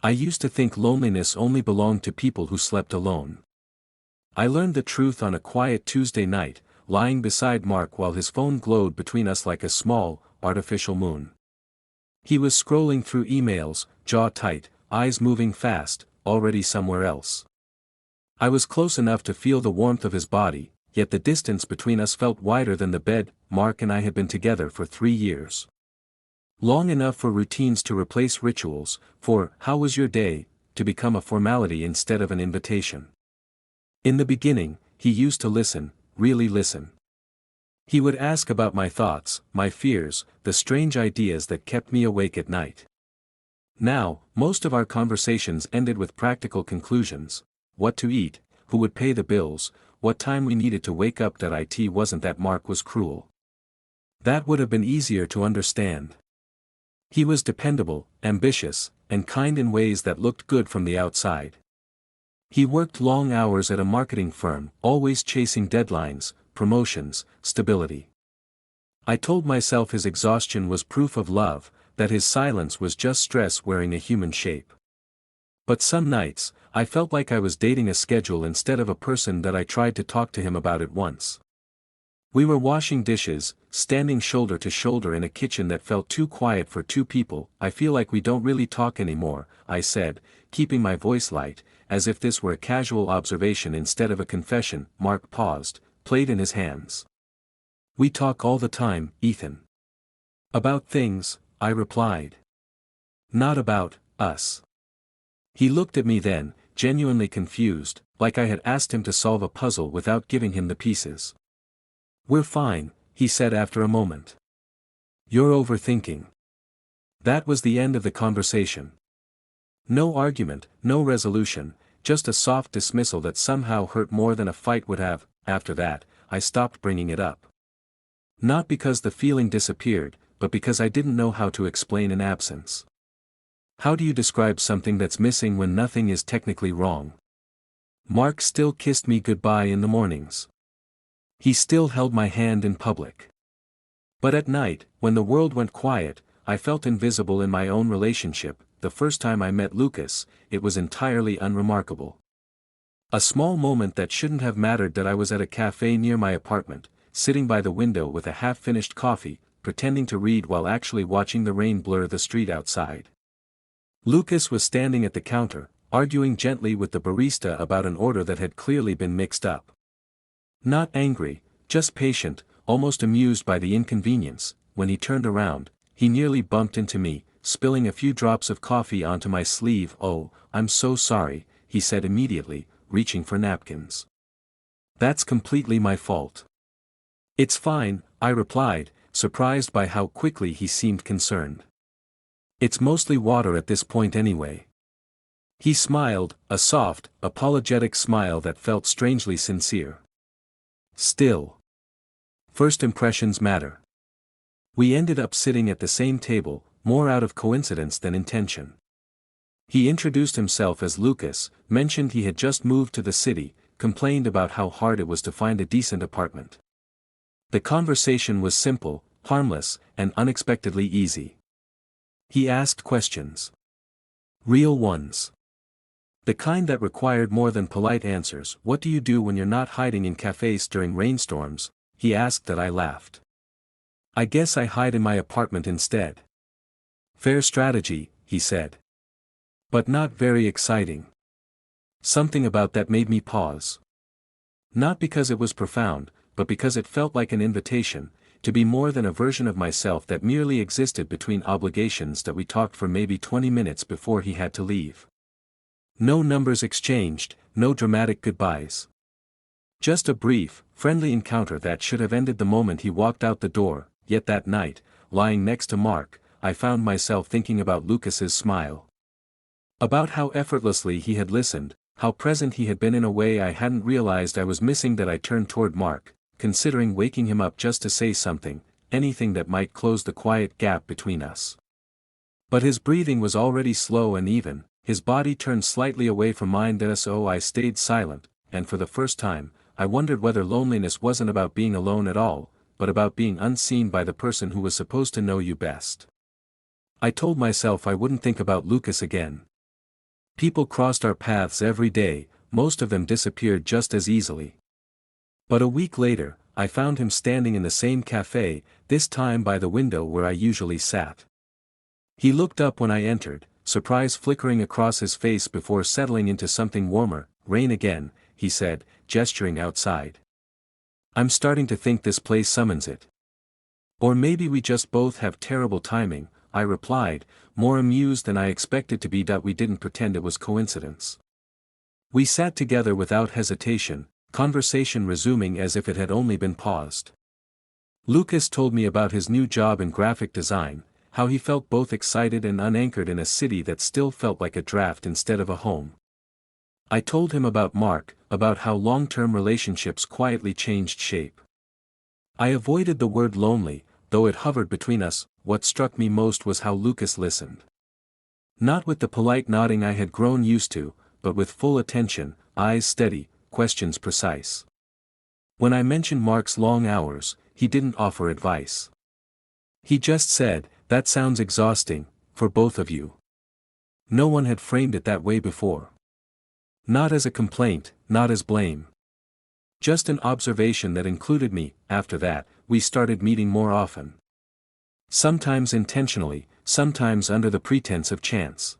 I used to think loneliness only belonged to people who slept alone. I learned the truth on a quiet Tuesday night, lying beside Mark while his phone glowed between us like a small, artificial moon. He was scrolling through emails, jaw tight, eyes moving fast, already somewhere else. I was close enough to feel the warmth of his body, yet the distance between us felt wider than the bed. Mark and I had been together for 3 years. Long enough for routines to replace rituals, for "how was your day?" to become a formality instead of an invitation. In the beginning, he used to listen, really listen. He would ask about my thoughts, my fears, the strange ideas that kept me awake at night. Now, most of our conversations ended with practical conclusions: what to eat, who would pay the bills, what time we needed to wake up. That it wasn't that Mark was cruel. That would have been easier to understand. He was dependable, ambitious, and kind in ways that looked good from the outside. He worked long hours at a marketing firm, always chasing deadlines, promotions, stability. I told myself his exhaustion was proof of love, that his silence was just stress wearing a human shape. But some nights, I felt like I was dating a schedule instead of a person. That I tried to talk to him about it once. We were washing dishes, standing shoulder to shoulder in a kitchen that felt too quiet for two people. "I feel like we don't really talk anymore," I said, keeping my voice light, as if this were a casual observation instead of a confession. Mark paused, plate in his hands. "We talk all the time, Ethan." "About things," I replied. "Not about us." He looked at me then, genuinely confused, like I had asked him to solve a puzzle without giving him the pieces. "We're fine," he said after a moment. "You're overthinking." That was the end of the conversation. No argument, no resolution, just a soft dismissal that somehow hurt more than a fight would have. After that, I stopped bringing it up. Not because the feeling disappeared, but because I didn't know how to explain an absence. How do you describe something that's missing when nothing is technically wrong? Mark still kissed me goodbye in the mornings. He still held my hand in public. But at night, when the world went quiet, I felt invisible in my own relationship. The first time I met Lucas, it was entirely unremarkable. A small moment that shouldn't have mattered. That I was at a cafe near my apartment, sitting by the window with a half-finished coffee, pretending to read while actually watching the rain blur the street outside. Lucas was standing at the counter, arguing gently with the barista about an order that had clearly been mixed up. Not angry, just patient, almost amused by the inconvenience. When he turned around, he nearly bumped into me, spilling a few drops of coffee onto my sleeve. "Oh, I'm so sorry," he said immediately, reaching for napkins. "That's completely my fault." "It's fine," I replied, surprised by how quickly he seemed concerned. "It's mostly water at this point anyway." He smiled, a soft, apologetic smile that felt strangely sincere. Still, first impressions matter. We ended up sitting at the same table, more out of coincidence than intention. He introduced himself as Lucas, mentioned he had just moved to the city, complained about how hard it was to find a decent apartment. The conversation was simple, harmless, and unexpectedly easy. He asked questions. Real ones. The kind that required more than polite answers. "What do you do when you're not hiding in cafes during rainstorms?" he asked. That I laughed. "I guess I hide in my apartment instead." "Fair strategy," he said. "But not very exciting." Something about that made me pause. Not because it was profound, but because it felt like an invitation, to be more than a version of myself that merely existed between obligations. That we talked for maybe 20 minutes before he had to leave. No numbers exchanged, no dramatic goodbyes. Just a brief, friendly encounter that should have ended the moment he walked out the door. Yet that night, lying next to Mark, I found myself thinking about Lucas's smile. About how effortlessly he had listened, how present he had been in a way I hadn't realized I was missing. That I turned toward Mark, considering waking him up just to say something, anything that might close the quiet gap between us. But his breathing was already slow and even, his body turned slightly away from mine. So I stayed silent, and for the first time, I wondered whether loneliness wasn't about being alone at all, but about being unseen by the person who was supposed to know you best. I told myself I wouldn't think about Lucas again. People crossed our paths every day, most of them disappeared just as easily. But a week later, I found him standing in the same cafe, this time by the window where I usually sat. He looked up when I entered, surprise flickering across his face before settling into something warmer. "Rain again," he said, gesturing outside. "I'm starting to think this place summons it." "Or maybe we just both have terrible timing," I replied, more amused than I expected to be that we didn't pretend it was coincidence. We sat together without hesitation, conversation resuming as if it had only been paused. Lucas told me about his new job in graphic design, how he felt both excited and unanchored in a city that still felt like a draft instead of a home. I told him about Mark, about how long-term relationships quietly changed shape. I avoided the word lonely, though it hovered between us. What struck me most was how Lucas listened. Not with the polite nodding I had grown used to, but with full attention, eyes steady, questions precise. When I mentioned Mark's long hours, he didn't offer advice. He just said, "That sounds exhausting, for both of you." No one had framed it that way before. Not as a complaint, not as blame. Just an observation that included me. After that, we started meeting more often. Sometimes intentionally, sometimes under the pretense of chance.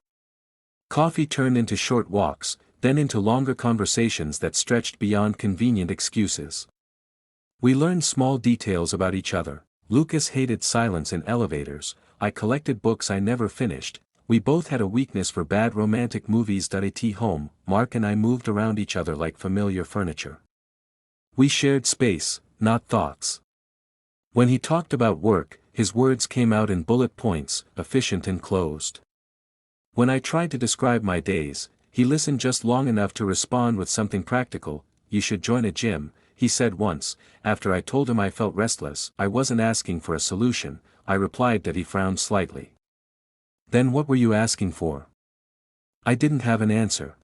Coffee turned into short walks, then into longer conversations that stretched beyond convenient excuses. We learned small details about each other. Lucas hated silence in elevators, I collected books I never finished. We both had a weakness for bad romantic movies. At home, Mark and I moved around each other like familiar furniture. We shared space, not thoughts. When he talked about work, his words came out in bullet points, efficient and closed. When I tried to describe my days, he listened just long enough to respond with something practical. "You should join a gym," he said once. After I told him I felt restless, I wasn't asking for a solution, I replied that. He frowned slightly. "Then what were you asking for?" I didn't have an answer.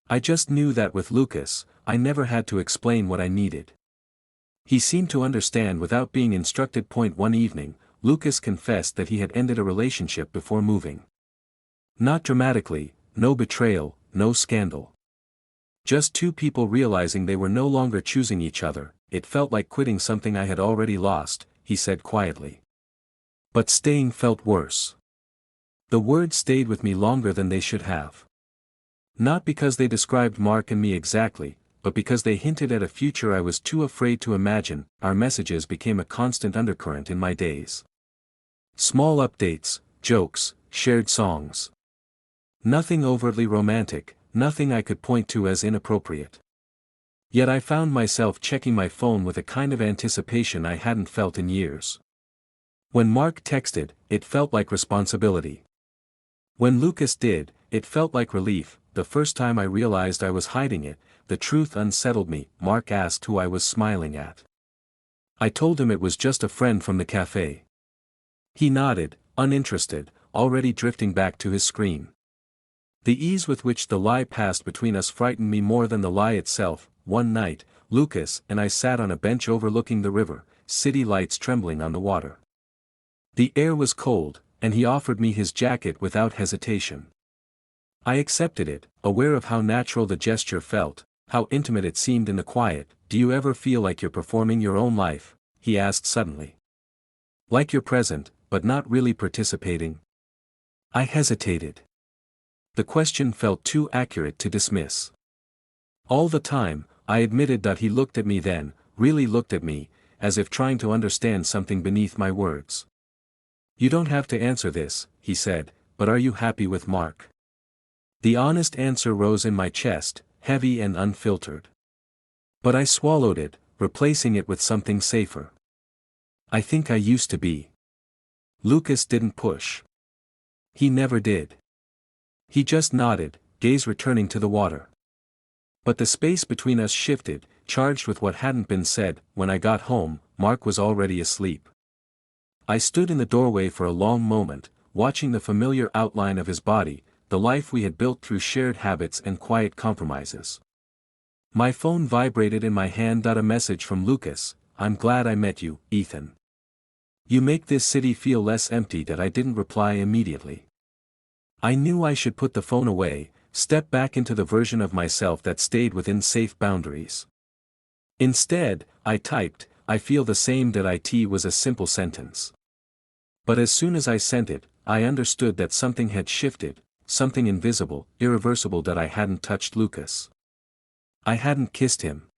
I just knew that with Lucas, I never had to explain what I needed. He seemed to understand without being instructed. One evening, Lucas confessed that he had ended a relationship before moving. Not dramatically, no betrayal, no scandal. Just two people realizing they were no longer choosing each other. "It felt like quitting something I had already lost," he said quietly. But staying felt worse. The words stayed with me longer than they should have. Not because they described Mark and me exactly, but because they hinted at a future I was too afraid to imagine. Our messages became a constant undercurrent in my days. Small updates, jokes, shared songs. Nothing overtly romantic, nothing I could point to as inappropriate. Yet I found myself checking my phone with a kind of anticipation I hadn't felt in years. When Mark texted, it felt like responsibility. When Lucas did, it felt like relief. The first time I realized I was hiding it, the truth unsettled me. Mark asked who I was smiling at. I told him it was just a friend from the cafe. He nodded, uninterested, already drifting back to his screen. The ease with which the lie passed between us frightened me more than the lie itself. One night, Lucas and I sat on a bench overlooking the river, city lights trembling on the water. The air was cold, and he offered me his jacket without hesitation. I accepted it, aware of how natural the gesture felt, how intimate it seemed in the quiet. "Do you ever feel like you're performing your own life?" he asked suddenly. "Like you're present, but not really participating?" I hesitated. The question felt too accurate to dismiss. All the time, I admitted that. He looked at me then, really looked at me, as if trying to understand something beneath my words. "You don't have to answer this," he said, "but are you happy with Mark?" The honest answer rose in my chest, heavy and unfiltered. But I swallowed it, replacing it with something safer. "I think I used to be." Lucas didn't push. He never did. He just nodded, gaze returning to the water. But the space between us shifted, charged with what hadn't been said. When I got home, Mark was already asleep. I stood in the doorway for a long moment, watching the familiar outline of his body, the life we had built through shared habits and quiet compromises. My phone vibrated in my hand. A message from Lucas: "I'm glad I met you, Ethan. You make this city feel less empty." That I didn't reply immediately. I knew I should put the phone away, step back into the version of myself that stayed within safe boundaries. Instead, I typed, "I feel the same." It was a simple sentence. But as soon as I sent it, I understood that something had shifted, something invisible, irreversible. That I hadn't touched Lucas. I hadn't kissed him.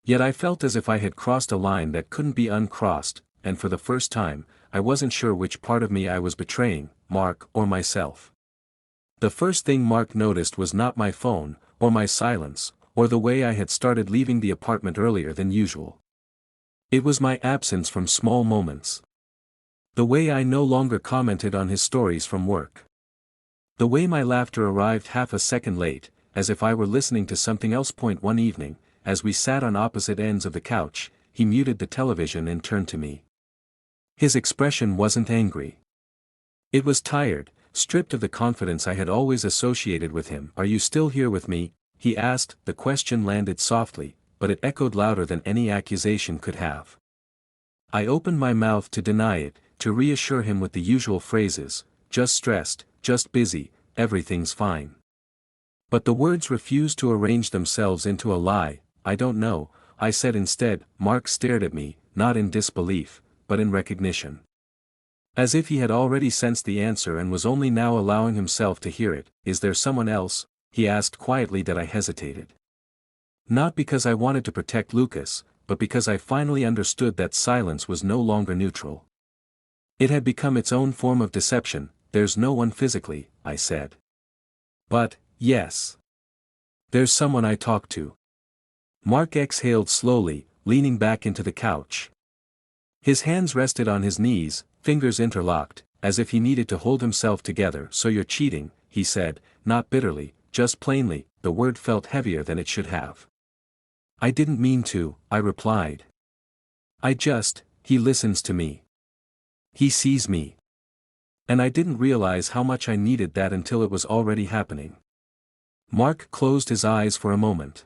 Yet I felt as if I had crossed a line that couldn't be uncrossed, and for the first time, I wasn't sure which part of me I was betraying, Mark or myself. The first thing Mark noticed was not my phone, or my silence, or the way I had started leaving the apartment earlier than usual. It was my absence from small moments. The way I no longer commented on his stories from work. The way my laughter arrived half a second late, as if I were listening to something else. One evening, as we sat on opposite ends of the couch, he muted the television and turned to me. His expression wasn't angry. It was tired, stripped of the confidence I had always associated with him. "Are you still here with me?" he asked. The question landed softly, but it echoed louder than any accusation could have. I opened my mouth to deny it, to reassure him with the usual phrases, "Just stressed, just busy, everything's fine." But the words refused to arrange themselves into a lie. "I don't know," I said instead. Mark stared at me, not in disbelief, but in recognition. As if he had already sensed the answer and was only now allowing himself to hear it. "Is there someone else?" he asked quietly. That I hesitated. Not because I wanted to protect Lucas, but because I finally understood that silence was no longer neutral. It had become its own form of deception. "There's no one physically," I said. "But, yes. There's someone I talk to." Mark exhaled slowly, leaning back into the couch. His hands rested on his knees, fingers interlocked, as if he needed to hold himself together. "So you're cheating," he said, not bitterly, just plainly. The word felt heavier than it should have. "I didn't mean to," I replied. He listens to me. He sees me. And I didn't realize how much I needed that until it was already happening." Mark closed his eyes for a moment.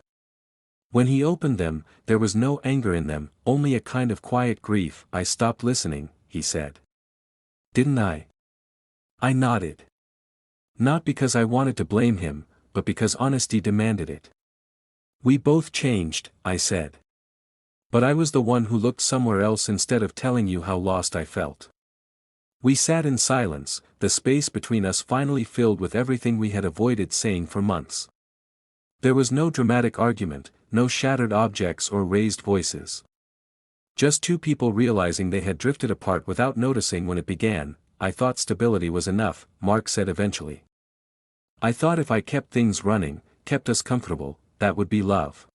When he opened them, there was no anger in them, only a kind of quiet grief. "I stopped listening," he said. "Didn't I?" I nodded. Not because I wanted to blame him, but because honesty demanded it. "We both changed," I said. "But I was the one who looked somewhere else instead of telling you how lost I felt." We sat in silence, the space between us finally filled with everything we had avoided saying for months. There was no dramatic argument, no shattered objects or raised voices. Just two people realizing they had drifted apart without noticing when it began. "I thought stability was enough," Mark said eventually. "I thought if I kept things running, kept us comfortable, that would be love.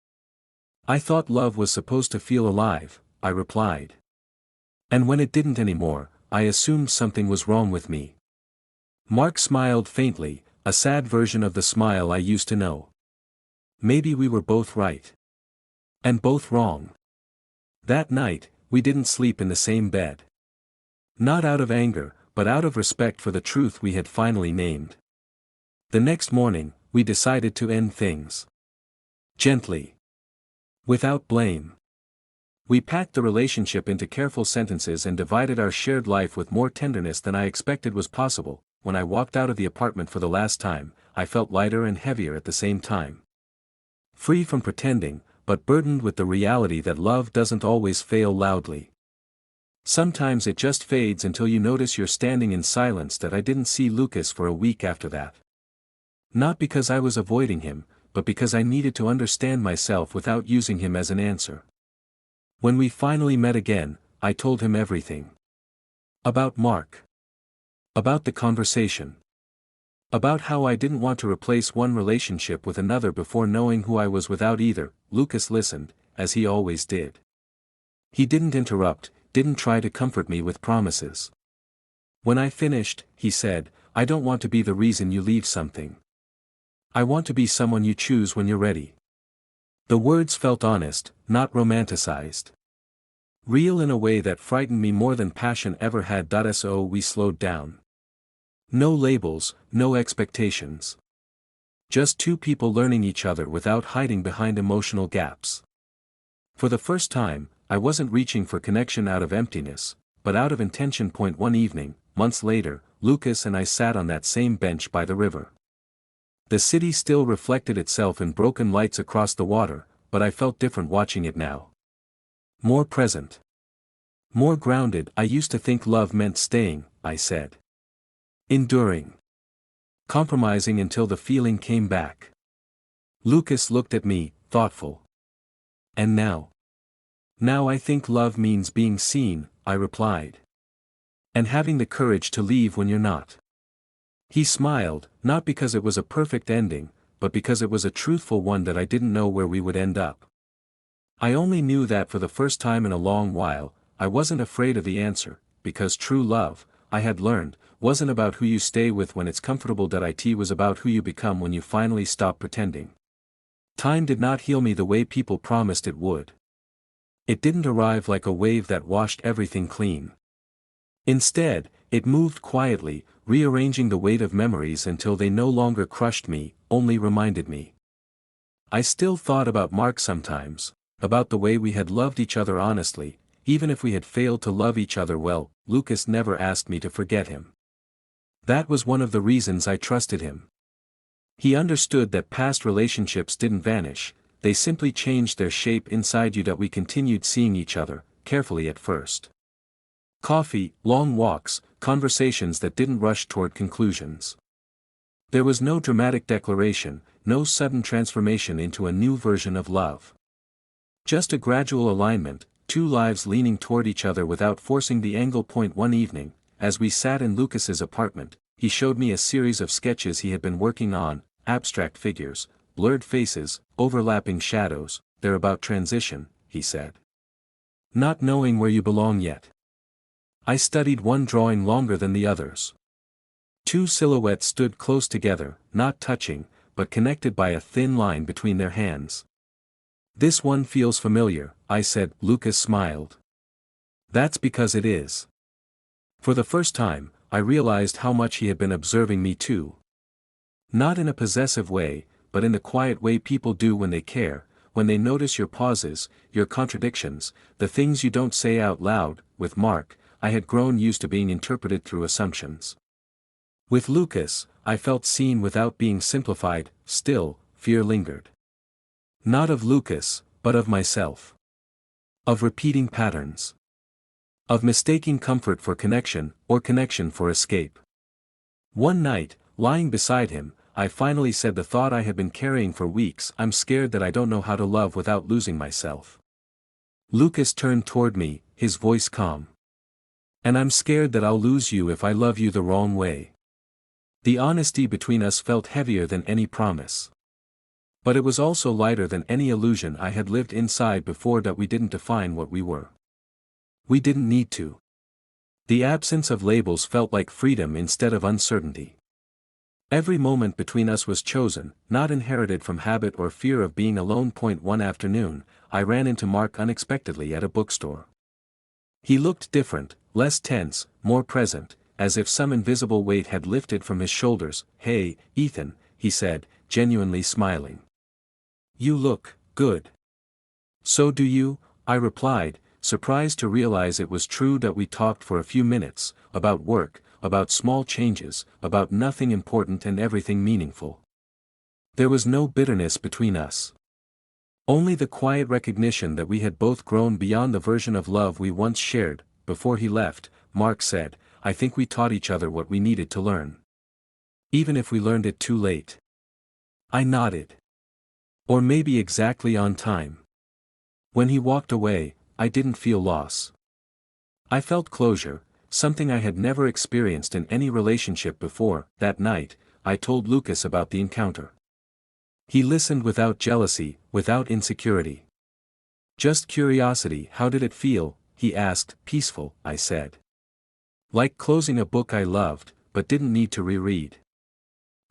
I thought love was supposed to feel alive," I replied. "And when it didn't anymore, I assumed something was wrong with me." Mark smiled faintly, a sad version of the smile I used to know. "Maybe we were both right. And both wrong." That night, we didn't sleep in the same bed. Not out of anger, but out of respect for the truth we had finally named. The next morning, we decided to end things. Gently. Without blame. We packed the relationship into careful sentences and divided our shared life with more tenderness than I expected was possible. When I walked out of the apartment for the last time, I felt lighter and heavier at the same time. Free from pretending, but burdened with the reality that love doesn't always fail loudly. Sometimes it just fades until you notice you're standing in silence. That I didn't see Lucas for a week after that. Not because I was avoiding him, but because I needed to understand myself without using him as an answer. When we finally met again, I told him everything. About Mark. About the conversation. About how I didn't want to replace one relationship with another before knowing who I was without either. Lucas listened, as he always did. He didn't interrupt, didn't try to comfort me with promises. When I finished, he said, "I don't want to be the reason you leave something. I want to be someone you choose when you're ready." The words felt honest, not romanticized. Real in a way that frightened me more than passion ever had. So we slowed down. No labels, no expectations. Just two people learning each other without hiding behind emotional gaps. For the first time, I wasn't reaching for connection out of emptiness, but out of intention. One evening, months later, Lucas and I sat on that same bench by the river. The city still reflected itself in broken lights across the water, but I felt different watching it now. More present. More grounded. I used to think love meant staying, I said. Enduring. Compromising until the feeling came back. Lucas looked at me, thoughtful. And now? Now I think love means being seen, I replied. And having the courage to leave when you're not. He smiled, not because it was a perfect ending, but because it was a truthful one that I didn't know where we would end up. I only knew that for the first time in a long while, I wasn't afraid of the answer, because true love, I had learned, wasn't about who you stay with when it's comfortable. It was about who you become when you finally stop pretending. Time did not heal me the way people promised it would. It didn't arrive like a wave that washed everything clean. Instead, it moved quietly, rearranging the weight of memories until they no longer crushed me, only reminded me. I still thought about Mark sometimes, about the way we had loved each other honestly, even if we had failed to love each other well. Lucas never asked me to forget him. That was one of the reasons I trusted him. He understood that past relationships didn't vanish, they simply changed their shape inside you. That we continued seeing each other, carefully at first. Coffee, long walks, conversations that didn't rush toward conclusions. There was no dramatic declaration, no sudden transformation into a new version of love. Just a gradual alignment, two lives leaning toward each other without forcing the angle. Point. One evening, as we sat in Lucas's apartment, he showed me a series of sketches he had been working on, abstract figures, blurred faces, overlapping shadows. They're about transition, he said. Not knowing where you belong yet. I studied one drawing longer than the others. Two silhouettes stood close together, not touching, but connected by a thin line between their hands. This one feels familiar, I said. Lucas smiled. That's because it is. For the first time, I realized how much he had been observing me too. Not in a possessive way, but in the quiet way people do when they care, when they notice your pauses, your contradictions, the things you don't say out loud. With Mark, I had grown used to being interpreted through assumptions. With Lucas, I felt seen without being simplified. Still, fear lingered. Not of Lucas, but of myself. Of repeating patterns. Of mistaking comfort for connection, or connection for escape. One night, lying beside him, I finally said the thought I had been carrying for weeks. I'm scared that I don't know how to love without losing myself. Lucas turned toward me, his voice calm. And I'm scared that I'll lose you if I love you the wrong way. The honesty between us felt heavier than any promise. But it was also lighter than any illusion I had lived inside before. That we didn't define what we were. We didn't need to. The absence of labels felt like freedom instead of uncertainty. Every moment between us was chosen, not inherited from habit or fear of being alone. One afternoon, I ran into Mark unexpectedly at a bookstore. He looked different, less tense, more present, as if some invisible weight had lifted from his shoulders. Hey, Ethan, he said, genuinely smiling. You look good. So do you, I replied, surprised to realize it was true. That we talked for a few minutes, about work, about small changes, about nothing important and everything meaningful. There was no bitterness between us. Only the quiet recognition that we had both grown beyond the version of love we once shared. Before he left, Mark said, I think we taught each other what we needed to learn. Even if we learned it too late. I nodded. Or maybe exactly on time. When he walked away, I didn't feel loss. I felt closure, something I had never experienced in any relationship before. That night, I told Lucas about the encounter. He listened without jealousy, without insecurity. Just curiosity. How did it feel? He asked. Peaceful, I said. Like closing a book I loved, but didn't need to reread.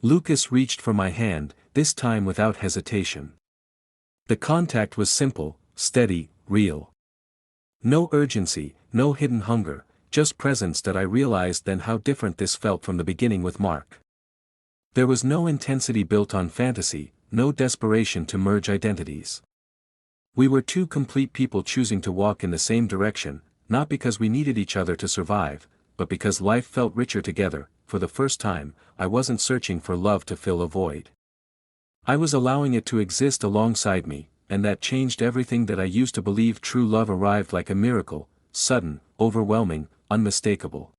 Lucas reached for my hand, this time without hesitation. The contact was simple, steady, real. No urgency, no hidden hunger, just presence. That I realized then how different this felt from the beginning with Mark. There was no intensity built on fantasy, no desperation to merge identities. We were two complete people choosing to walk in the same direction, not because we needed each other to survive, but because life felt richer together. For the first time, I wasn't searching for love to fill a void. I was allowing it to exist alongside me, and that changed everything that I used to believe. True love arrived like a miracle, sudden, overwhelming, unmistakable.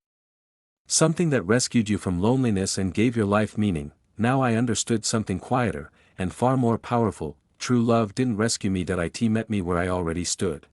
Something that rescued you from loneliness and gave your life meaning. Now I understood something quieter, and far more powerful. True love didn't rescue me, that it met me where I already stood.